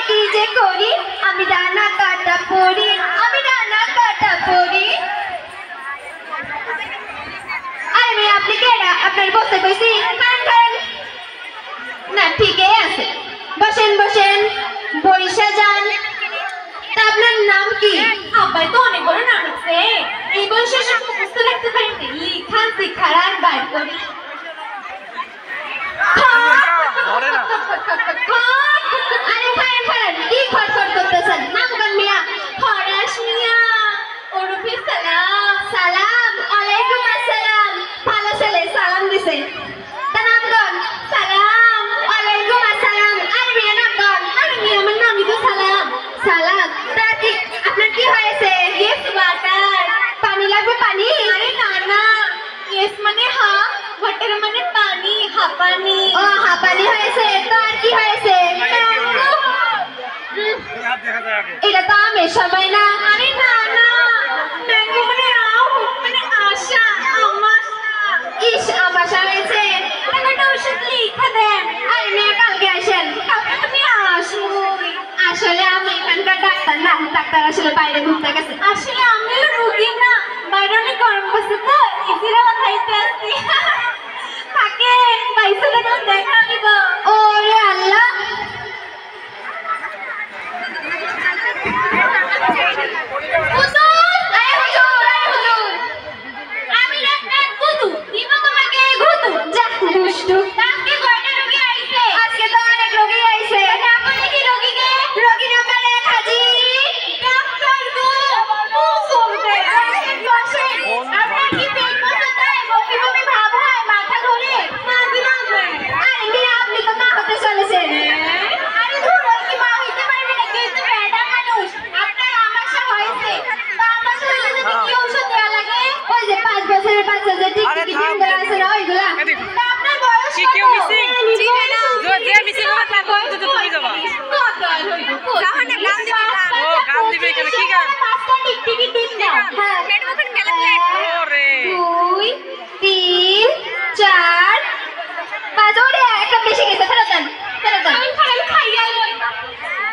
কি যে করি আমি রানা কাটা পড়ি আমি রানা কাটা পড়ি আরে মেয়ে আপনি কেডা আপনার বসতে কইছি খান না ঠিকই আছে বসেন বসেন বরিশা যান তা আপনার নাম কি আব্বাই তো অনেক বড় নাম আছে এই বয়সে সব মুখস্থ রাখতে পারি লিখান শিখারান বাইর করি আরে খান কি খটখট করতেছেন নাম গান মিয়া ফরাস মিয়া ওরফে সালাম সালাম আলাইকুম আসসালাম ভালো ছেলে সালাম দিছে তা নাম গান সালাম আলাইকুম আসসালাম আরে মিয়া নাম গান আরে মিয়া আমার নামই তো সালাম সালাম তা কি আপনার কি হয়েছে ইয়েস ওয়াটার পানি লাগবে পানি আরে না না ইয়েস মানে হ্যাঁ ওয়াটার মানে পানি হাঁপানি ও হাঁপানি হয়েছে তো আর কি হয়েছে এটা তো আমের সময় না আরে না না ম্যাঙ্গো মানে আও মানে আশা আমাশা ইস আমাশা হয়েছে একটা ওষুধ লিখে দেন আরে মেয়ে কালকে আসেন কালকে তুমি আসুই আসলে আমি এখানকার ডাক্তার না ডাক্তার আসলে বাইরে ঘুরতে গেছে আসলে আমিও রোগী না বাইরে অনেক গরম করছে তো ইজিরা খাইতে আসছি থাকে বাইসে দেখলাম দেখা নিব ওরে আল্লাহ আমি ডাক্তার গুদু দিব তোমাকে গুদু যা দুষ্টু আজকে কয়টা রোগী আইছে আজকে তো অনেক রোগী আইছে আপনি কি রোগীকে রোগী নাম্বার 1 হাজির ডাক্তার গো ও শুনতে বসেন আপনার কি পেট ব্যথা বমি বমি ভাব হয় মাথা ঘোরে না দিলাম আরে মিয়া আপনি তো না হতে চলেছেন আরে ধরো কি মা হইতে পারবে না কেউ তো বেডা মানুষ আপনার আমাশা হয়েছে তো আমাশা হলে যদি কি ওষুধ দেয়া লাগে ওই যে 5 বছরের বাচ্চা যে টিকটিকি ডিম দেয়া আছে না ওইগুলা তা আপনার বয়স কি কেউ মিসিং যে মিসিং হবে তার কত তো তুমি যাবা তাহলে গান দিবে ও গান দিবে এখানে কি গান 5টা টিকটিকি ডিম দাও হ্যাঁ প্লেট ওখানে মেলা প্লেট ওরে 2 3 4 5 ওরে একটা বেশি গেছে ফেরত দেন আমি খাইয়া লই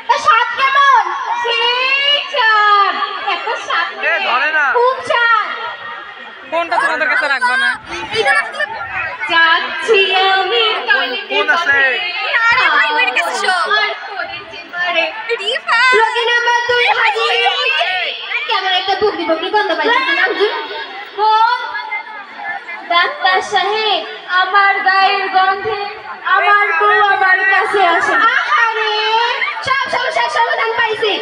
তা স্বাদ কেমন সেই স্বাদ এত স্বাদ এ ধরে না খুব স্বাদ কোনটা তোমাদের কাছে রাখবা না যাচ্ছি আমি কোন আছে আরে ভাই ওর কাছে শো রোগী নাম্বার 2 হাজির কেমন একটা বুকনি বুকনি গন্ধ পাইছে না হুজুর কোন ডাক্তার সাহেব আমার গায়ের গন্ধে আমার বউ আমার কাছে আসে আরে সব সমস্যার সমাধান পাইছি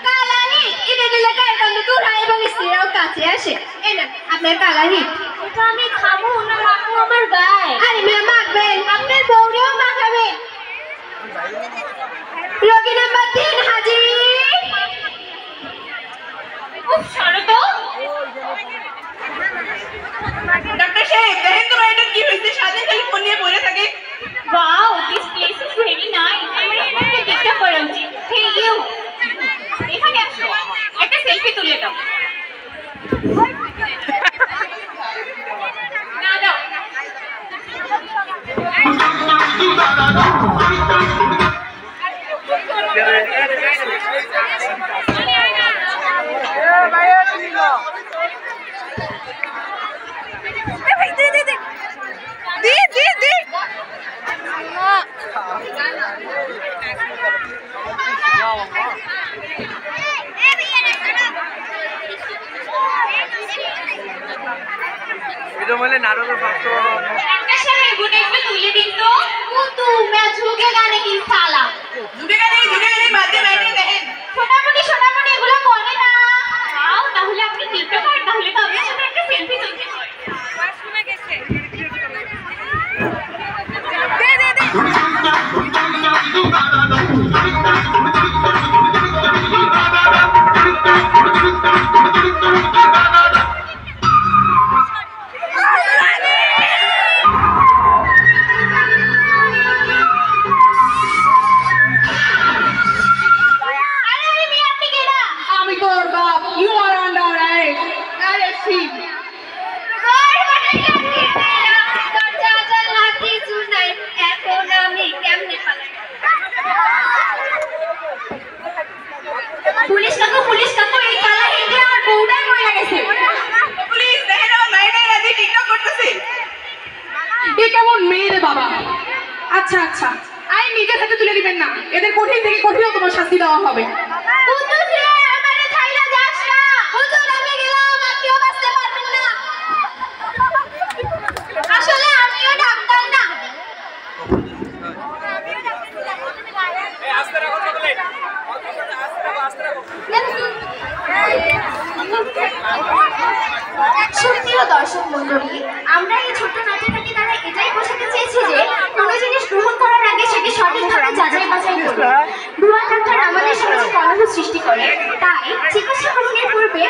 কালানি এটা দিলে গায়ের গন্ধ দূর হয় এবং স্ত্রীরাও কাছে আসে এই না আপনার কালানি এটা আমি খাবো না মাখবো আমার গায়ে আরে মেয়ে মাখবেন আপনার বউরেও মাখাবেন রোগী নাম্বার 3 হাজির খুব সরো তো ডাক্তার সাহেব দেখেন তো এটা কি হয়েছে সাথে খালি ফোন নিয়ে পড়ে থাকে Wow, this place is very nice. আমার একটা পিকচার করা উচিত। Hey you. এখানে আসো। একটা সেলফি তুলে দাও। না দাও। এটা বলে নারকেল পাঁচশো একটা সাথে গুনে একটু তুলে দিন তো তু मैं झुकेगा नहीं साला ঝুঁকেগা নেই বাদে বাইরে দেখেন সোনামণি এগুলো করে না আও তাহলে আপনি টিকটকার তাহলে তো আপনার সাথে একটা সেলফি তুলতে হয় ওয়াশরুমে গেছে আচ্ছা আচ্ছা, আইন নিজের হাতে তুলে দিবেন না, এদের কঠিন থেকে কঠিনতম শাস্তি দেওয়া হবে। হুজুর রে, আমারে ছাইরা যাস না। হুজুর আমি গেলাম, আপনিও বাঁচতে পারবেন না। আসলে আমিও ডাক্তার না। সুপ্রিয় দর্শক মন্ডলী, আমরা এই ছোট্ট নাটকটি দ্বারা এটাই বোঝাতে চেয়েছি যে কোনো জিনিস গ্রহণ করার আগে সেটি সঠিকভাবে যাচাই বাছাই করুন। ভুয়া ডাক্তার আমাদের সমাজে কলহ সৃষ্টি করে, তাই চিকিৎসা গ্রহণের পূর্বে